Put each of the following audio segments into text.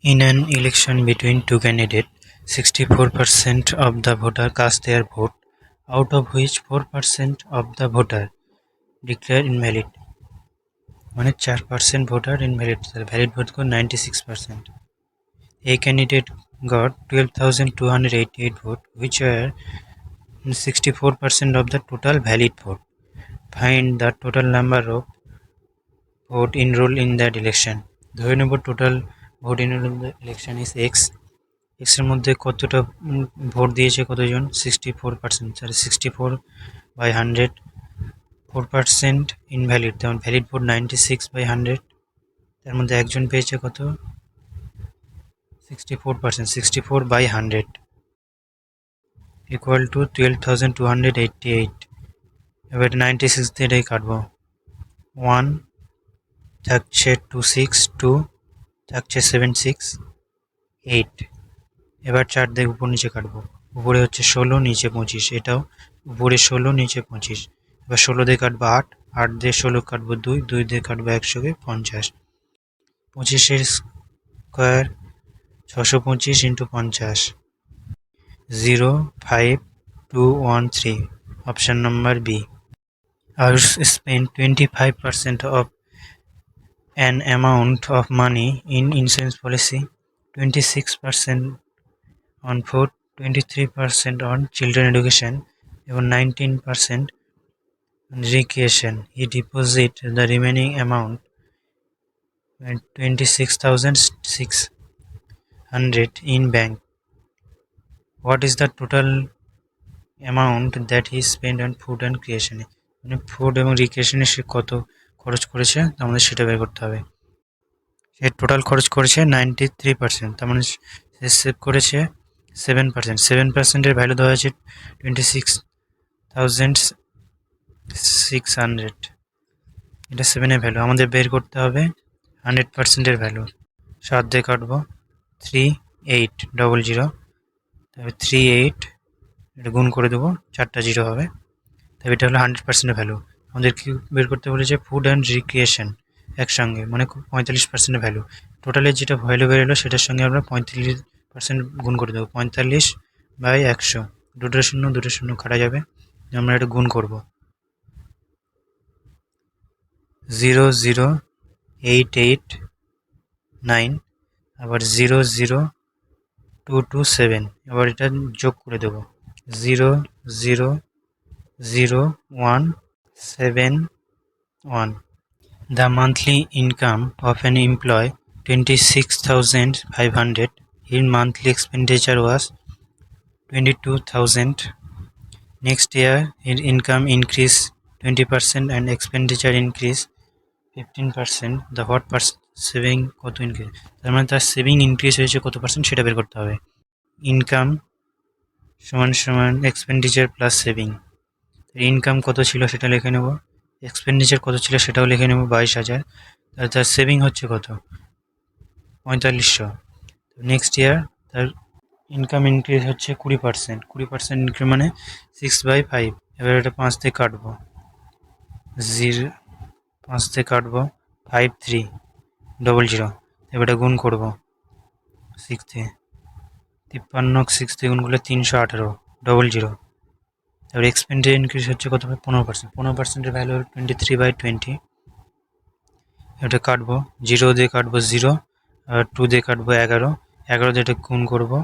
In an election between two candidates, 64% of the voter cast their vote, out of which 4% of the voter declare invalid. মানে 4% voter invalid, valid vote got 96%. A candidate got 12,288 votes, which were 64% of the total valid vote. Find the total number of vote enrolled in that election. ধরে নেব total vote enrolled in the election is X. X এর মধ্যে কতটা vote দিয়েছে কতজন 64%, sorry 64/100, 4% invalid, তেমন valid vote 96/100, তার মধ্যে একজন পেয়েছে কত 64%, 64/100 ইকুয়াল টু 12,288। এবার 96 দিয়ে এটাই কাটবো, 1 থাকছে 26, 2 থাকছে 76, 8। এবার 4 দিয়ে উপর নিচে কাটবো, উপরে হচ্ছে 16, নিচে 25, এটাও উপরে 16, নিচে 25। এবার 16 দিয়ে কাটবো 8, 8 দিয়ে 16 কাটবো 2, 2 দিয়ে কাটবো 150। 25 square 625 into 50, 05213, option number B. Ayush spent 25% of an amount of money in insurance policy, 26% on food, 23% on children education, এবং 19% on recreation. He deposited the remaining amount, 26,600 in bank. What is the total amount that he spent on food and recreation? মানে food এবং রিক্রিয়েশনে সে কত খরচ করেছে আমাদের সেটা বের করতে হবে। সে টোটাল খরচ করেছে 93%, তার মানে সে সেভ করেছে 7%। 7%-এর ভ্যালু দেওয়া হয়েছে 26,600, এটা 7-এর ভ্যালু। আমাদের বের করতে হবে 100%-এর ভ্যালু। 7 দিয়ে কাটবো 3800, তবে 38 এটা গুণ করে দেবো, 4টা 0 হবে, তবে এটা হলো 100%-এর ভ্যালু। আমাদের কি বের করতে বলেছে ফুড অ্যান্ড রিক্রিয়েশন একসঙ্গে, মানে 45%-এর ভ্যালু। টোটালে যেটা ভ্যালু বেরোলো সেটার সঙ্গে আমরা 45% গুণ করে দেবো, 45/100, দুটো শূন্য কাটা যাবে, আমরা এটা গুণ করব, 00889, আবার 00227, এবার এটা যোগ করে দেবো, 0000171। The monthly income of an employee 26,500. His monthly expenditure was 22,000. Next year his income increased 20% and expenditure increased 15%. The what saving কত ইনক্রিজ, তার মানে তার সেভিং ইনক্রিজ হয়েছে কত পার্সেন্ট সেটা বের করতে হবে। ইনকাম সমান সমান এক্সপেন্ডিচার প্লাস সেভিং। ইনকাম কত ছিল সেটা লিখে নেব, এক্সপেন্ডিচার কত ছিল সেটাও লিখে নেব 22,000, তার সেভিং হচ্ছে কত 4500। নেক্সট ইয়ার তার ইনকাম ইনক্রিজ হচ্ছে 20%, 20% ইনক্রিজ মানে 6/5। এবার এটা 5 দিয়ে কাটবো, 5 দিয়ে কাটবো 5300, এবার এটা গুণ করবো 6 দিয়ে, 53 6 দিয়ে গুণ করলে 31800। তারপরে এক্সপেন্ডিচার ইনক্রিজ হচ্ছে কত, 15%, 15%-এর ভ্যালু হল 23/20। এটা কাটবো, 0 দিয়ে কাটবো 0, আর 2 দিয়ে কাটবো 11, 11 দিয়ে এটা গুণ করবো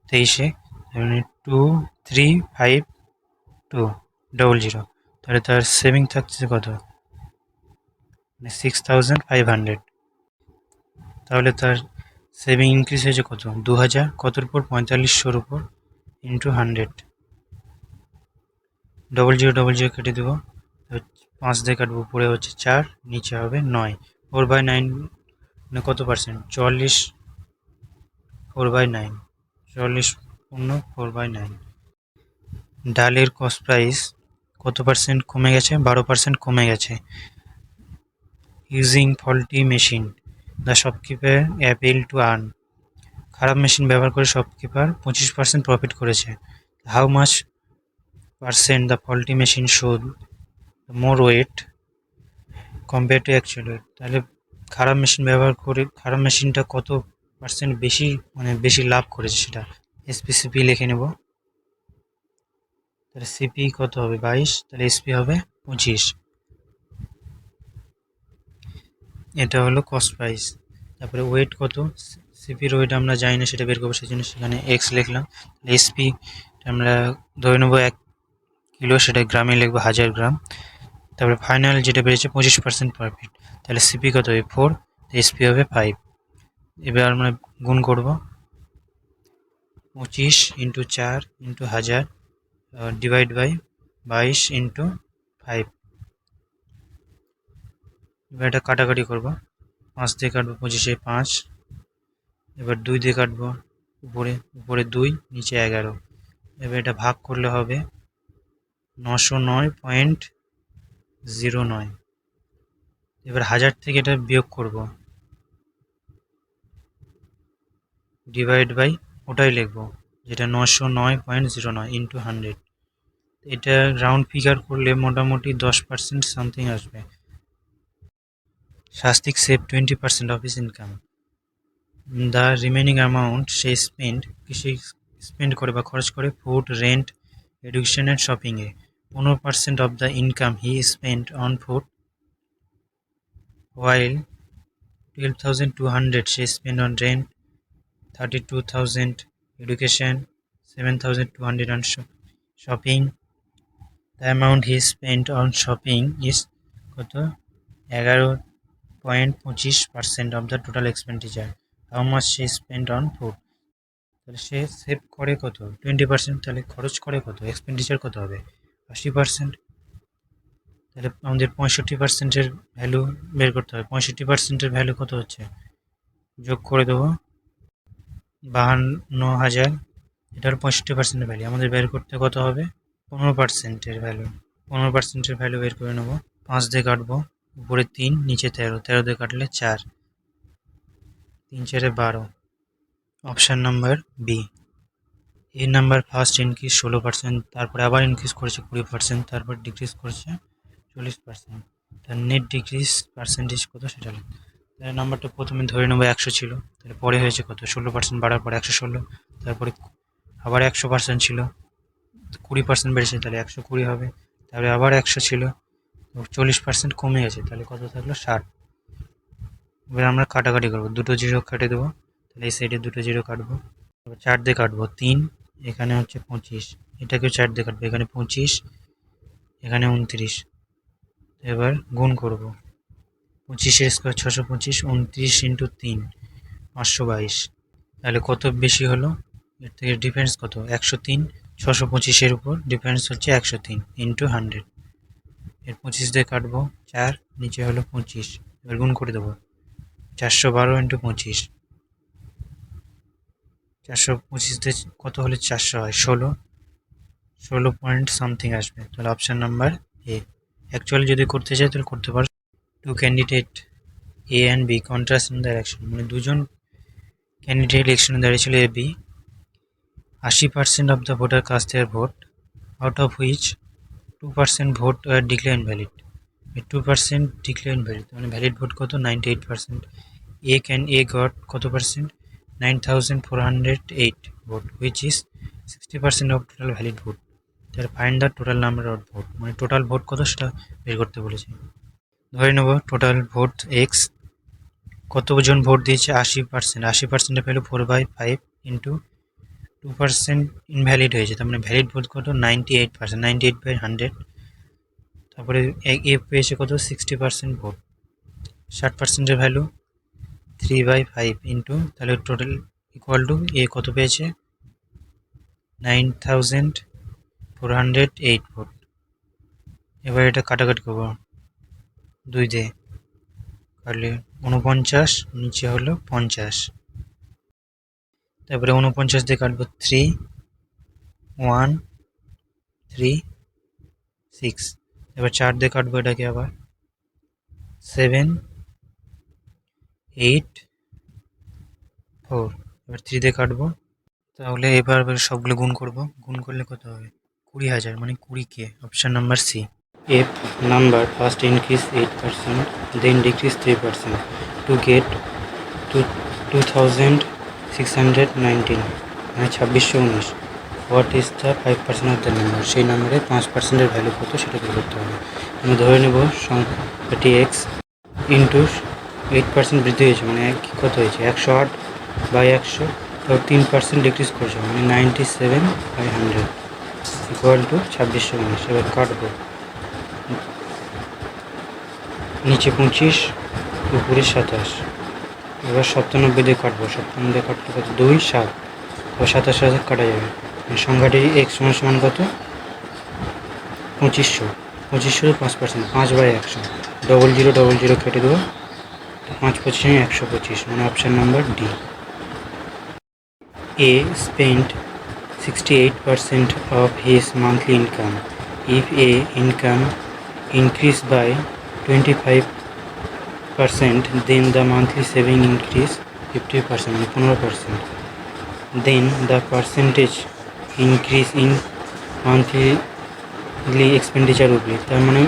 23-এ, মানে 235200। তাহলে তার সেভিং থাকছে কত, 6500। তাহলে তার সেভিং ইনক্রিজ হয়েছে কত 2000, কতর উপর 4500-র উপর, ইন্টু 100। 0000 কেটে দেবো, 5 দিয়ে কাটবো, উপরে হচ্ছে 4, নিচে হবে 9, 4/9 মানে কত পার্সেন্ট 44, 4/9, 44 পূর্ণ 4/9। ডালের কস্ট প্রাইস কত পার্সেন্ট কমে গেছে, 12% কমে গেছে। Using faulty machine the shopkeeper able to earn, খারাপ মেশিন ব্যবহার করে শপকিপার 25% প্রফিট করেছে। How much percent the faulty machine showed more weight compare to actual weight, তাহলে খারাপ মেশিন ব্যবহার করে খারাপ মেশিনটা কত পার্সেন্ট বেশি, মানে বেশি লাভ করেছে সেটা। এসপিসিপি লিখে নেব। তাহলে সিপি কত হবে 22, তাহলে এসপি হবে 25। এটা হলো কস্ট প্রাইস। তারপরে ওয়েট কত, সিপির ওয়েট আমরা জানি না, সেটা বের করবো, সেই জন্য সেখানে এক্স লিখলাম। এসপি আমরা ধরে নেবো 1 কিলো, সেটা গ্রামে লিখবো 1000 গ্রাম। তারপরে ফাইনাল যেটা বেরিয়েছে 25% প্রফিট, তাহলে সিপি কত হবে 4, এসপি হবে 5। এবার আমরা গুণ করব 25 into 4 into 1000 divide by 22 into 5। এবার এটা কাটাকাটি করবো, 5 দিয়ে কাটবো 25-এ 5, এবার 2 দিয়ে কাটবো, উপরে উপরে 2, নিচে 11। এবার এটা ভাগ করলে হবে 909.09। এবার 1000 থেকে এটা বিয়োগ করব, ডিভাইড বাই ওটাই লিখবো যেটা 909.09 ইন্টু 100। এটা রাউন্ড ফিগার করলে মোটামুটি 10% সামথিং আসবে। Shastik save 20% of his income. The remaining amount সে স্পেন্ড করে বা খরচ করে ফুড, রেন্ট, এডুকেশন অ্যান্ড শপিংয়ে। 15% of the income he spend on food, while 12,200 she spent on rent, 32,000 education, 7,200 on shopping. The amount he spent on shopping is কত 11.25% of the total expenditure. How much she spent on food? তাহলে সে save করে কত 20%, তাহলে খরচ করে কত, expenditure কত হবে 80%। তাহলে আমাদের 65%-এর ভ্যালু বের করতে হবে। 65%-এর ভ্যালু কত হচ্ছে, যোগ করে দেবো 52,000, এটার 65%-এর ভ্যালু আমাদের বের করতে কত হবে 15%-এর ভ্যালু। 15%-এর ভ্যালু বের করে নেবো, 5 দিয়ে কাটবো, উপরে 3, নিচে 13, 13 দিয়ে কাটলে 4, 3 4 12। Option number B. এই নাম্বার ফার্স্ট ইনক্রিজ 16%, তারপরে আবার ইনক্রিজ করেছে 20%, তারপর ডিক্রিজ করেছে 40%। তার নেট ডিক্রিজ পার্সেন্টেজ কত সেটা লিখব। তাহলে নাম্বারটা প্রথমে ধরে নেবো 100 ছিল, তাহলে পরে হয়েছে কত 16% বাড়ার পর 116, তারপরে আবার 100% ছিল, 20% বেড়েছে, তাহলে 120 হবে। তারপরে আবার 100 ছিল, 40% কমে গেছে, তাহলে কত থাকলো 60। এবার আমরা কাটাকাটি করবো, দুটো জিরো কেটে দেবো, তাহলে এই সাইডে দুটো জিরো কাটবো, 4 দিয়ে কাটবো 3, এখানে হচ্ছে 25, এটাকেও 4 দিয়ে কাটবো, এখানে 25, এখানে 29। এবার গুণ করব, 25-এর স্কোয়ার 625, 29 ইন্টু 3 522। তাহলে কত বেশি হলো, এর থেকে ডিফারেন্স কত 103, 625-এর উপর ডিফারেন্স হচ্ছে 103 ইন্টু 100। এর 25 দিয়ে কাটবো 4, নিচে হলো 25, এবার গুণ করে দেবো 412 ইন্টু 25, 425 দিয়ে কত হলে 400 হয় 16 পয়েন্ট সামথিং আসবে। তাহলে অপশান নাম্বার এ। অ্যাকচুয়ালি যদি করতে চাই তাহলে করতে পারো। Two candidate A and B contrast in the election, মানে দুজন ক্যান্ডিডেট ইলেকশনে দাঁড়িয়েছিল A B. 80% of the voter cast their vote, out of which 2% vote are declare invalid. 2% declare invalid, মানে ভ্যালিড ভোট কত 98%। এ গট কত percent 9,408 vote, which is 60% of total valid vote. তাহলে find the total number of vote, মানে total vote কত সেটা বের করতে বলেছে। ধরে নেব টোটাল ভোট এক্স, কতজন ভোট দিয়েছে 80%, 80%-এর ভ্যালু 4/5 ইন্টু 2% ইনভ্যালিড হয়েছে, তার মানে ভ্যালিড ভোট কত 98%, 98/100। তারপরে এ পেয়েছে কত 60% ভোট, 60%-এর ভ্যালু 3/5 ইন্টু, তাহলে টোটাল ইকুয়াল টু এ কত পেয়েছে 9,408 ভোট। এবার এটা কাটাকাটি করবো, 2 দিয়ে কাটলে 49, নিচে হলো 50, তারপরে 49 দিয়ে কাটবো 3, 1, 3, 6, এবার 4 দিয়ে কাটবো এটাকে আবার 7, 8, 4, এবার 3 দিয়ে কাটবো। তাহলে এবার সবগুলো গুণ করব, গুণ করলে কত হবে 20,000, মানে 20K। Option number C. If number first increase 8%, then decrease 3% to get to 2619 মানে 2619। What is the 5% of the number, সেই নাম্বারের 5%-এর ভ্যালু কত সেটা বের করতে হবে। আমি ধরে নেব সংখ্যাটি এক্স ইন্টু 8% বৃদ্ধি হয়েছে মানে কত হয়েছে 108/100, তো 3% ডিক্রিজ করছে মানে 97/100 ইকুয়াল টু 2619। এবার কাটবো, নিচে 25 উপরে 27। এবার 97 দিয়ে কাটবো, 97 দিয়ে কাটলে কত 2 7, তো 27,000 কাটা যাবে। সংখ্যাটি এক্স সমান কত 2500, 2500 5%, 5/100, 0000 কেটে দেবো, 5×25 125 মানে option number D. A spent 68% of his monthly income. If A income increased by 25%, then the monthly saving increase 50% মানে 15%. Then the percentage increase in monthly expenditure will be, তার মানে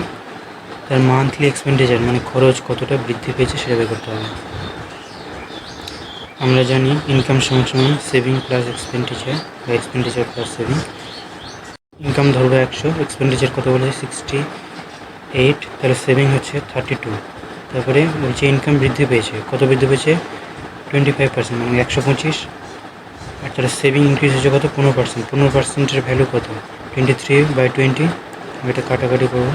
তার মান্থলি এক্সপেন্ডিচার মানে খরচ কতটা বৃদ্ধি পেয়েছে সেটা বের করতে হবে। আমরা জানি ইনকাম সমান সেভিং প্লাস এক্সপেন্ডিচার বা এক্সপেন্ডিচার প্লাস সেভিং। ইনকাম ধরবো 100, এক্সপেন্ডিচার কত বলে 68, তাহলে সেভিং হচ্ছে 32। তারপরে বলছে ইনকাম বৃদ্ধি পেয়েছে, কত বৃদ্ধি পেয়েছে 25% মানে 125। আর তাহলে সেভিং ইনক্রিজ হচ্ছে কত 15%, 15%-এর ভ্যালু কত 23/20। এটা কাটাকাটি করবো,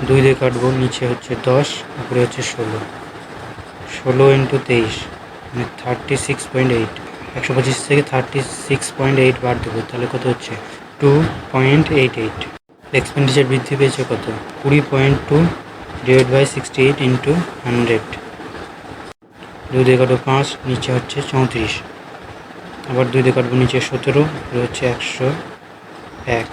2 দিয়ে কাটবো, নিচে হচ্ছে 10 উপরে হচ্ছে 16, 16 × 23 মানে 36.8। 125 থেকে 36.8 বাদ দেবো, তাহলে কত হচ্ছে 2.88। এক্সপেন্ডিচার বৃদ্ধি পেয়েছে কত 20.2 / 68 × 100। 2 দিয়ে কাটবো 5, নিচে হচ্ছে 34, আবার 2 দিয়ে কাটবো, নিচে 17 উপরে হচ্ছে 101।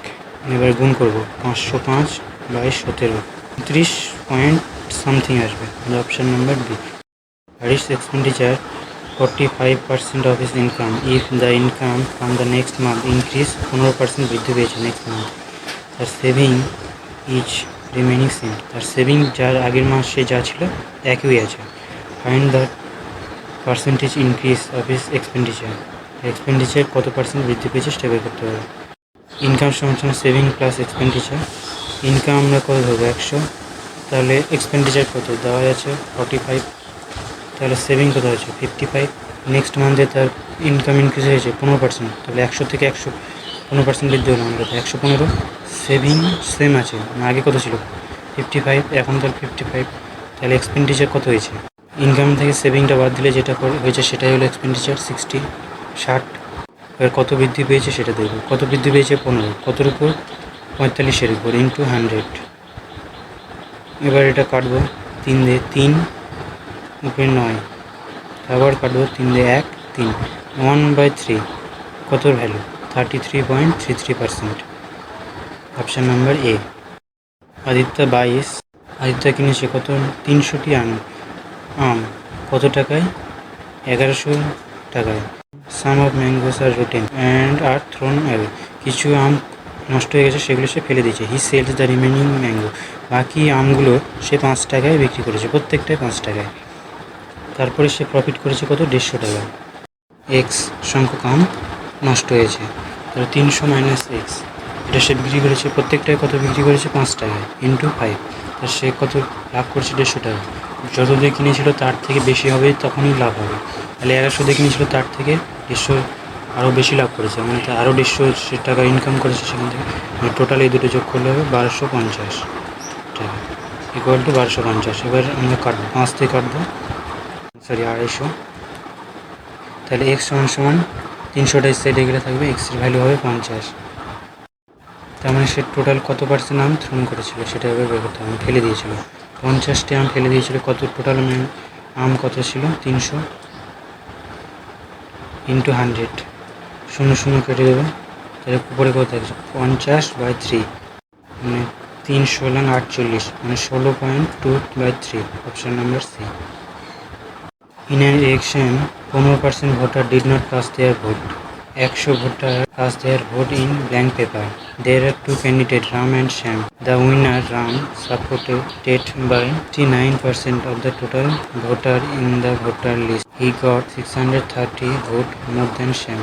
এবার গুণ করবো 505/17, 30 পয়েন্ট সামথিং আসবে, option number B. Harish expenditure 45% of his income. If the income from the next month increase 15% বৃদ্ধি পেয়েছে নেক্সট মান্থ, তার সেভিং ইচ রিমেনিং সেম, তার সেভিং যার আগের মাসে যা ছিল একই আছে। Find the percentage increase of his expenditure, expenditure কত পার্সেন্ট বৃদ্ধি পেয়েছে সেটা বের করতে হবে। ইনকাম সমান সেভিং প্লাস এক্সপেন্ডিচার। ইনকাম আমরা কত ধরবো 100, তাহলে এক্সপেন্ডিচার কত দেওয়া আছে 45, তাহলে সেভিং কত হয়েছে 55। নেক্সট মান্থে তার ইনকাম ইনক্রিজ হয়েছে 15%, তাহলে 100 থেকে 15% বৃদ্ধি হলো আমাদের 115। সেভিং সেম আছে, আগে কত ছিল 55, এখন তাহলে 55, তাহলে এক্সপেন্ডিচার কত হয়েছে, ইনকাম থেকে সেভিংটা বাদ দিলে যেটা হয়েছে সেটাই হলো এক্সপেন্ডিচার 60। এবার কত বৃদ্ধি পেয়েছে সেটা দেখব, কত বৃদ্ধি পেয়েছে 15, কতর উপর 45-এর উপর ইন্টু 100। এবার এটা কাটবো 3 দিয়ে, 3 উপরে 9, আবার কাটবো 3 দিয়ে 1 3, 1/3 কতর value 33.33%, option number A. Aditya কিনেছে কত 300টি আম কত টাকায় 1100 টাকায়। Some of mangoes are rotten and are thrown away, কিছু আম নষ্ট হয়ে গেছে সেগুলো সে ফেলে দিয়েছে। He sells the remaining mango, বাকি আমগুলো সে 5 টাকায় বিক্রি করেছে, প্রত্যেকটাই 5 টাকায়। তারপরে সে প্রফিট করেছে কত 150 টাকা। এক্স সংখ্যক আম নষ্ট হয়েছে, তাহলে 300 - এক্স, এটা সে বিক্রি করেছে প্রত্যেকটায় কত বিক্রি করেছে 5 টাকায় ইন্টু 5, তা সে কত লাভ করেছে 150 টাকা। যত দিয়ে কিনেছিল তার থেকে বেশি হবে তখনই লাভ হবে, তাহলে 1100 দিয়ে কিনেছিল তার থেকে 150 আরও বেশি লাভ করেছে, মানে তা আরও 150 টাকা ইনকাম করেছে সেখান থেকে। মানে টোটাল এই দুটো যোগ করলে হবে 1250 টাকা ইকুয়াল টু 1250। এবার আমরা কাটবো 5 থেকে কাটবো, সরি 250, তাহলে এক্স সমান 300টা সাইডে গেলে থাকবে, এক্সের ভ্যালু হবে 50। তার মানে সে টোটাল কত পার্সেন্ট আম থ্রোন করেছিল সেটা এবার বের করতে হবে। ফেলে দিয়েছিল 50টি আম ফেলে দিয়েছিল, কত টোটাল আম কত ছিল 300 ইন্টু 100, 0 কেটে দেবে, তাহলে উপরে কত থাকছে 50/3 মানে 3×16 মানে 16.2/3, option number C. In an election, 15% voter did not cast their vote. 100 voter cast their vote in blank paper. There are two candidates, Ram and Sham. The winner, Ram, supported by 59% of the total voter in the voter list. He got 630 votes more than Sham.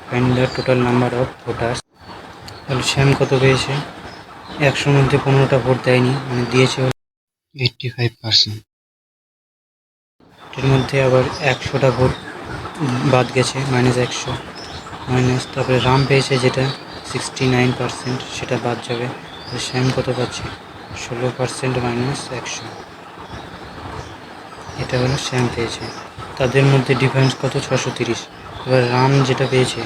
Find the total number of voters. তাহলে শ্যাম কত পেয়েছে? 100-র মধ্যে 15টা vote দেয়নি, মানে দিয়েছে 85%। এর মধ্যে আবার 100টা ভোট বাদ গেছে, -100, মাইনাস তারপরে রাম পেয়েছে যেটা 69%, সেটা বাদ যাবে। শ্যাম কত পাচ্ছে? 16% -100, এটা হলো শ্যাম পেয়েছে। তাদের মধ্যে ডিফারেন্স কত? 630। এবার রাম যেটা পেয়েছে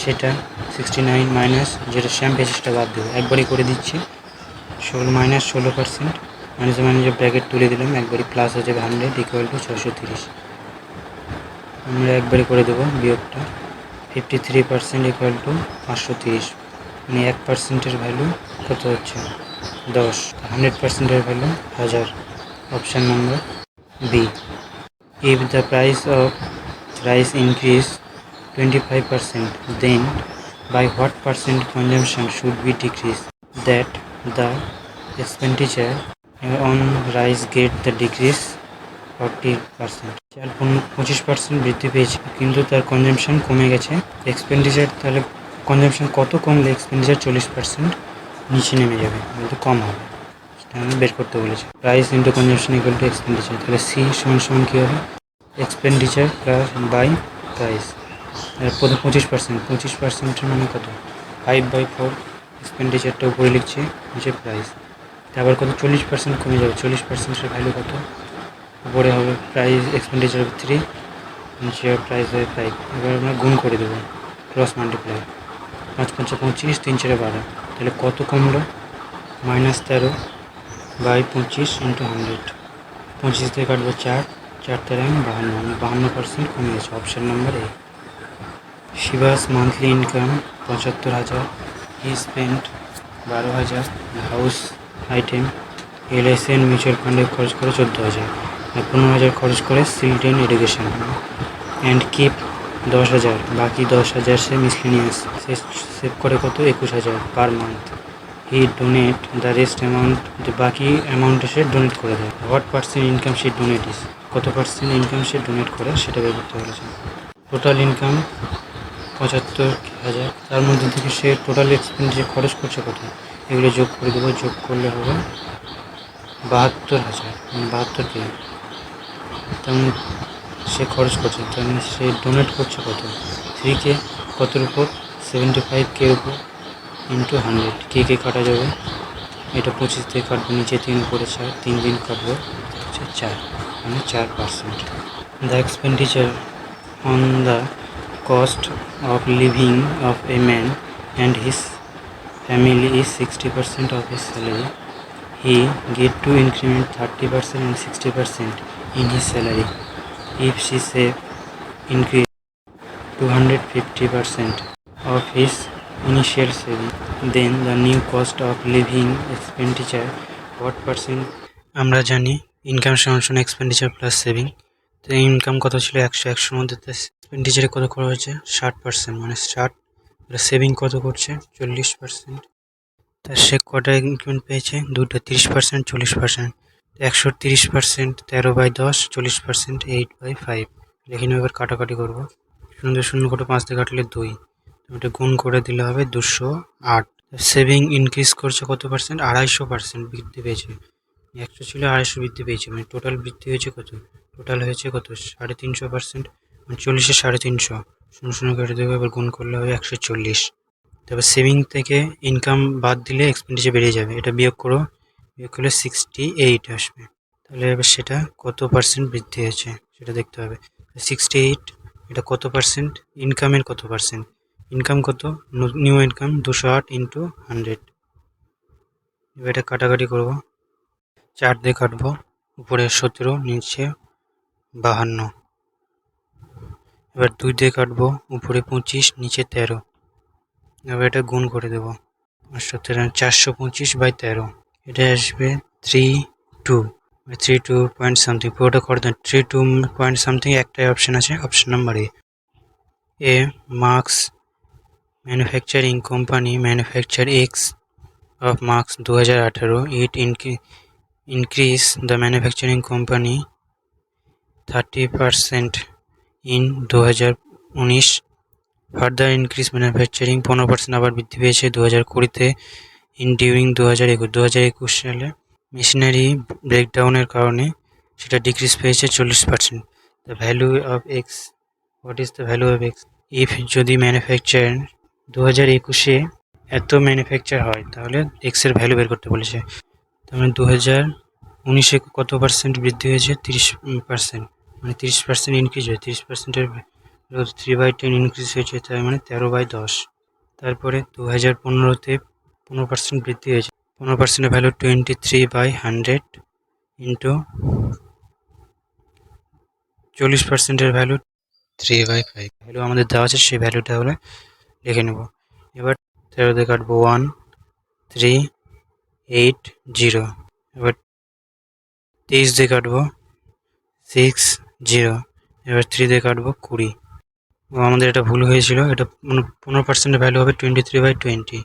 সেটা 69 মাইনাস যেটা শ্যাম পেয়েছে সেটা বাদ দেবে, একবারই করে দিচ্ছি। -16%, মাইনাসে ব্র্যাকেট তুলে দিলাম, একবারই প্লাস হয়ে যাবে 100 = 630। আমরা একবারই করে দেবো বিয়োগটা। 53% = 530, মানে 1%-এর ভ্যালু কত হচ্ছে? 10। 100%-এর value 1000। Option number B. If the price of rice increase 25%, then by what percent consumption should be decreased that the expenditure on rice get the decrease 40%? চাল 25% বৃদ্ধি পেয়েছে কিন্তু তার কনজামশন কমে গেছে। এক্সপেন্ডিচার তাহলে কনজামশন কত কমলে এক্সপেন্ডিচার 40% নিচে নেমে যাবে, কিন্তু কম হবে, সেটা আমি বের করতে বলেছি। Price into consumption equal to expenditure. তাহলে সি সমান কী হবে? Expenditure plus by price. প্রথম 25%, মানে কত? 5/4। এক্সপেন্ডিচারটা উপরে লিখছি, নিচে প্রাইস। আবার কত? 40% কমে যাবে। 40%-এর ভ্যালু কত? উপরে হবে প্রাইস, এক্সপেন্ডিচার 3, নিচে প্রাইস হবে 5। এবার আমরা গুণ করে দেবো, ক্রস মাল্টিপ্লাই। 5 × 5 = 25, 3 × 4 = 12। তাহলে কত কমলো? -13/25 × 100। 25 থেকে কাটবো 4, 4 × 52, 52% কমে গেছে। Option number A. Shibas monthly income 75,000, he spent 12,000 house item. LIC and mutual ফান্ডে খরচ করে 14,000, 15,000 খরচ করে চিলড্রেন এডুকেশন অ্যান্ড কিপ 10,000, বাকি 10,000 সে মিসলেনিয়াস। সে সেভ করে কত? 21,000 per month. He donate the rest amount, যে বাকি অ্যামাউন্টটা সে ডোনেট করে দেয়। হোয়াট পার্সেন্ট ইনকাম সে ডোনেট ইস, কত পার্সেন্ট ইনকাম সে ডোনেট করে সেটা বের করতে বলেছে। টোটাল ইনকাম 75,000, তার মধ্যে থেকে সে টোটাল এক্সপেন্ডিচার খরচ করছে কত? এগুলো যোগ করে দেবো, যোগ করলে হবে 72,000, 72K। তেমন সে খরচ করছে, তেমন সে ডোনেট করছে কত? 3K। কতর উপর? 75K-র উপর ইন্টু 100। কে কাটা যাবে, এটা 25 থেকে কাটবো, নিচে 3, উপরে 4, 3 দিন কাটবো, হচ্ছে 4, মানে 4%। The expenditure on the cost of living of a man and his family is 60% of his salary. He get to increment 30% and 60% in his salary. If she save increase 250% of his initial saving, then the new cost of living expenditure what percent? আমরা জানি income সমান expenditure plus saving. তো income কত ছিল? 100, 100-র মধ্যে এক্সপেন্ডিচারে কত খরচ হচ্ছে? 60%, মানে 60। সেভিং কত করছে? 40%। তার সে কটা ইনক্রিমেন্ট পেয়েছে? দুটো, 30%, 40%। 130%, 13/10, 40%, 8/5। লিখে নেব, এবার কাটাকাটি করবো। 0 0 করে 5 দিয়ে কাটলে 2, এটা গুণ করে দিলে হবে 208। সেভিং ইনক্রিজ করছে কত পার্সেন্ট? 250% বৃদ্ধি পেয়েছে। 100 ছিল, 250 বৃদ্ধি পেয়েছে, মানে টোটাল বৃদ্ধি হয়েছে কত? টোটাল হয়েছে কত? 350%, মানে 40-এ 350। 0 0 কেটে দেবো, এবার গুণ করলে হবে 140। তারপর সেভিং থেকে ইনকাম বাদ দিলে এক্সপেন্ডিচার বেড়ে যাবে, এটা বিয়োগ করো, বিয়োগ করলে 68 আসবে। তাহলে এবার সেটা কত পার্সেন্ট বৃদ্ধি হয়েছে সেটা দেখতে হবে। 68, এটা কত পার্সেন্ট? ইনকামের কত পার্সেন্ট? ইনকাম কত? New income 208 × 100। এবার এটা কাটাকাটি করবো, 4 দিয়ে কাটবো, উপরে 17, নিচে 52। এবার 2 দিয়ে কাটবো, উপরে 25, নিচে 13। এবার এটা গুণ করে দেবো, 425/13, এটা আসবে 32, 32 পয়েন্ট সামথিং। পুরোটা করে দেন, 32 পয়েন্ট সামথিং। একটাই অপশান আছে, option number A. Marks manufacturing company manufacture x of March 2018, it increased the manufacturing company 30% in 2019, further increase manufacturing 15% আবার বৃদ্ধি পেয়েছে 2020-তে in during 2021 সালে মেশিনারি ব্রেকডাউনের কারণে সেটা ডিক্রিজ পেয়েছে 40%. The value of X, what is the value of X? If যদি manufacture 2021-এ এত manufacture হয় তাহলে এক্স এর ভ্যালু বের করতে বলেছে। তার মানে 2019-এ কত পার্সেন্ট বৃদ্ধি হয়েছে? 30%, মানে 30% ইনক্রিজ হয়েছে। 30%-এর 3/10 ইনক্রিজ হয়েছে, তার মানে 13/10। তারপরে 2015-তে 15% বৃদ্ধি হয়েছে। 15%-এর ভ্যালু 23/100 ইন্টু 40%-এর ভ্যালু 3/5। ভ্যালু আমাদের দেওয়া আছে, সেই ভ্যালুটা হলে লিখে নেব। এবার 13 দিয়ে কাটবো 1, 3, 8, 0। এবার 23 দিয়ে কাটবো 6, 0। এবার 3 দিয়ে কাটবো 20। আমাদের এটা ভুল হয়েছিল, এটা 15%-এর ভ্যালু হবে 23/20।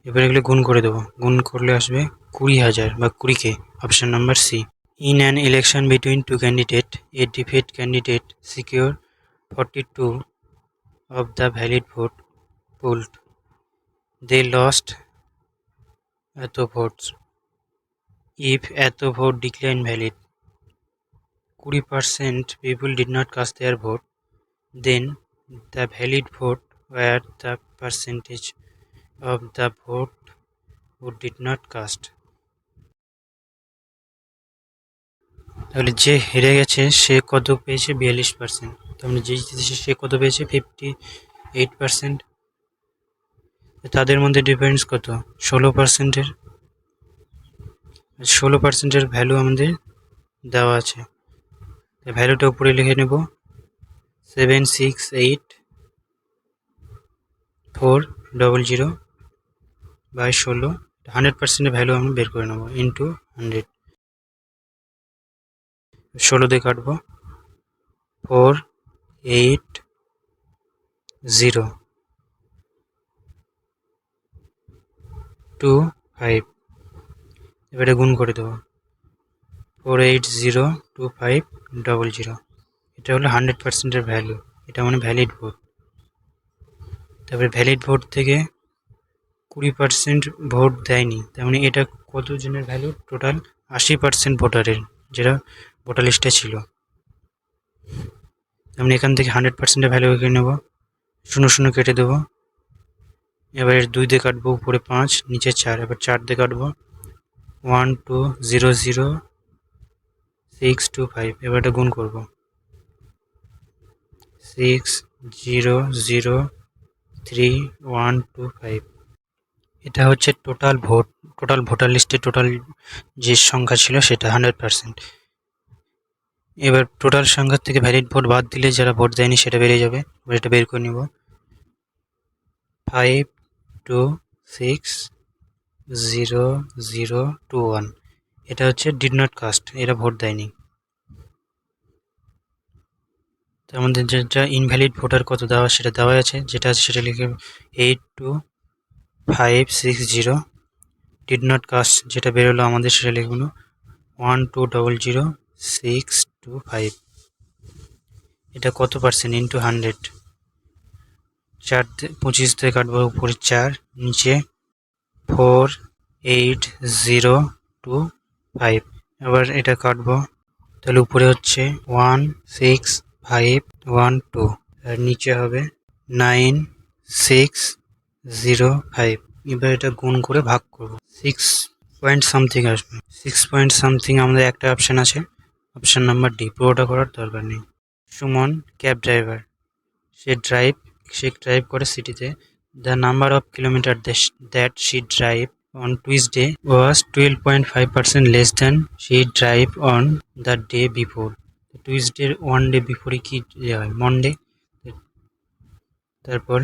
এবার এগুলো গুণ করে দেবো, গুণ করলে আসবে 20,000 বা 20K, option number C. In an election between two candidate, a defeat candidate secure 42 of the valid vote polled. They lost এত votes. If এত vote declare invalid, 20% people did not cast their vote, then the valid vote were the percentage of the vote who did not cast. তাহলে যে হেরে গেছে সে কত পেয়েছে? 42%। তাহলে যে জিতেছে সে কত পেয়েছে? 58%। তাদের মধ্যে ডিফারেন্স কত? 16%-এর। 16%-এর ভ্যালু আমাদের দেওয়া আছে, ভ্যালুটা উপরে লিখে নেব 768,400/16। 100%-এর ভ্যালু আমরা বের করে নেব ইন্টু 100। 16 দিয়ে কাটবো 48025। এবারে গুণ করে দেবো 4802500। এটা হলো 100%-এর ভ্যালু, এটা মানে ভ্যালিড ভোট। তারপরে ভ্যালিড ভোট থেকে 20% ভোট দেয়নি, তার মানে এটা কতজনের ভ্যালু? টোটাল 80% ভোটারের, যেটা ভোটার লিস্টে ছিল। তার এখান থেকে 100%-এর ভ্যালু এঁকে নেব, 0 কেটে দেবো। এবার 2 দিয়ে কাটবো, উপরে 5, নিচে 4। এবার 4 দিয়ে কাটবো 1200625। এবার এটা গুণ করবো 60031125। এটা হচ্ছে টোটাল ভোট, টোটাল ভোটার লিস্টে টোটাল যে সংখ্যা ছিল সেটা 100%। এবার টোটাল সংখ্যা থেকে ভ্যালিড ভোট বাদ দিলে যারা ভোট দেয়নি সেটা বেড়ে যাবে। এবার এটা বের করে নিব 52600021। এটা হচ্ছে ডিড নট কাস্ট, এরা ভোট দেয়নি। তো আমাদের যেটা ইনভ্যালিড ভোটার কত দেওয়া সেটা দেওয়া আছে, যেটা আছে সেটা লিখে 82560। ডিড নট কাস্ট যেটা বেরোলো আমাদের সেটা লিখব 1200625। এটা কত পার্সেন্ট? ইন্টু 100। 25 দিয়ে কাটবো, উপরে 4, নিচে 48025। এবার এটা কাটবো, তাহলে উপরে হচ্ছে 16512 আর নিচে হবে 9605। এবার এটা গুণ করে ভাগ করব, 6 পয়েন্ট সামথিং আসবে। 6 পয়েন্ট সামথিং আমাদের একটা অপশান আছে, অপশান নাম্বার ডি। পুরোটা করার দরকার নেই। সুমন ক্যাব ড্রাইভার, সে ড্রাইভ করে সিটিতে। The number of kilometre that she drive on Tuesday was 12.5% less than she drive on the day before. Tuesday one day before কি হয়? Monday। তারপর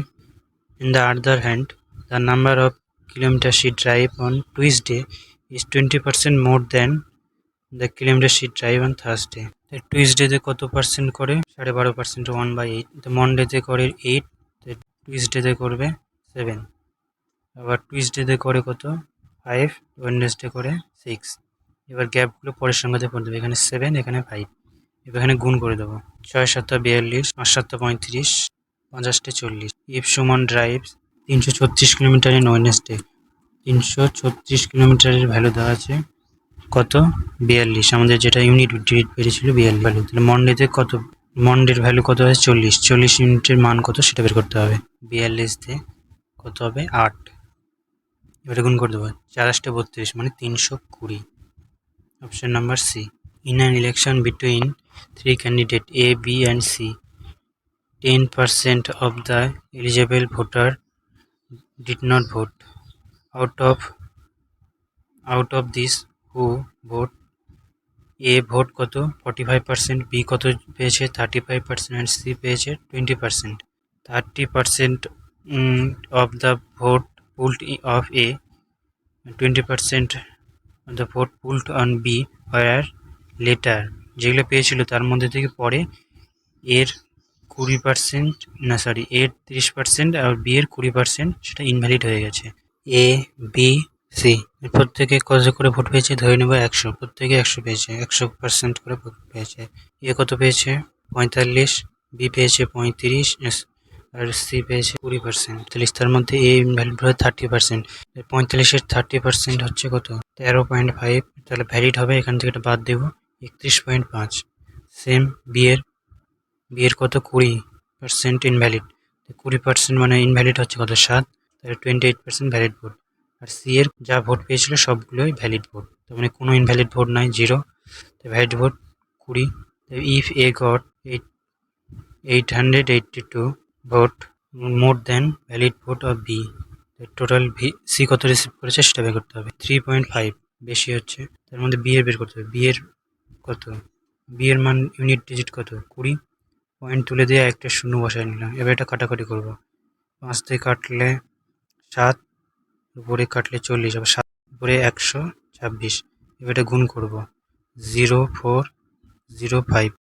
in the other hand, the number of kilometers she drive on Tuesday is 20% more than the kilometers she drive on Thursday. টুইসডেতে কত percent করে? 12.5%, 1/8। তো মনডেতে করে 8, তো টুইসডেতে করবে 7, আবার টুইসডেতে করে কত 5, ওয়েডনেসডে করে 6। এবার গ্যাপগুলো পরের সংখ্যাতে পড়ে দেবে, এখানে 7, এখানে 5, এবার এখানে গুণ করে দেবো। 6 7 42, 5 7 35, 5 8 40। If Suman drives 336 kilometre in Wednesday, 336 কিলোমিটারের ভ্যালু দেওয়া আছে কত 42, আমাদের যেটা ইউনিট ডিট বেরিয়েছিল 42 ভ্যালু। তাহলে মন্ডেতে কত, মন্ডের ভ্যালু কত আছে 40, 40 ইউনিটের মান কত সেটা বের করতে হবে। 42 দিয়ে কত হবে 8, এবারে গুণ করে দেবো। 4 8 32 মানে 320। Option number C. In an election between 3 candidate A, B and C, 10% of the eligible voter did not vote. Out of this, who vote? A vote কত 45%, B কত পেয়েছে 35% and C পেয়েছে 20%. 30% of the vote pulled of A, 20% of the vote pulled on B were later, যেগুলো পেয়েছিল তার মধ্যে থেকে পরে এর 20%, না সরি এর 30% আর বি এর 20% সেটা ইনভ্যালিড হয়ে গেছে। এ, বি, সি প্রত্যেকে কত করে ভোট পেয়েছে ধরে নেব 100, প্রত্যেকে 100 পেয়েছে, 100% করে ভোট পেয়েছে। এ কত পেয়েছে 45, বি পেয়েছে 35 আর সি পেয়েছে 20%। তাহলে তার মধ্যে এ ইনভ্যালিড হয় 30%, 45-এর 30% হচ্ছে কত 13.5, তাহলে ভ্যালিড হবে, এখান থেকে এটা বাদ দেব 31.5। সেম বি এর কত 20% ইনভ্যালিড, 20% মানে ইনভ্যালিড হচ্ছে কত 7, তাহলে 28% ভ্যালিড ভোট। আর সি এর যা ভোট পেয়েছিল সবগুলোই ভ্যালিড ভোট, তার মানে কোনো ইনভ্যালিড ভোট নাই, 0, তো valid vote 20। If A got 882 vote more than valid vote of B, total C কত রিসিভ করেছে সেটা বের করতে হবে। 3.5 বেশি হচ্ছে, তার মধ্যে বি এর বের করতে হবে। বি এর কত, বি এর মান ইউনিট ডিজিট কত 20, পয়েন্ট তুলে দিয়ে একটা শূন্য বসায় নিলাম। এবার এটা কাটাকাটি করবো, 5 দিয়ে কাটলে 7, উপরে কাটলে 40, আবার 7 উপরে 126, এবার এটা গুণ করবো 0405।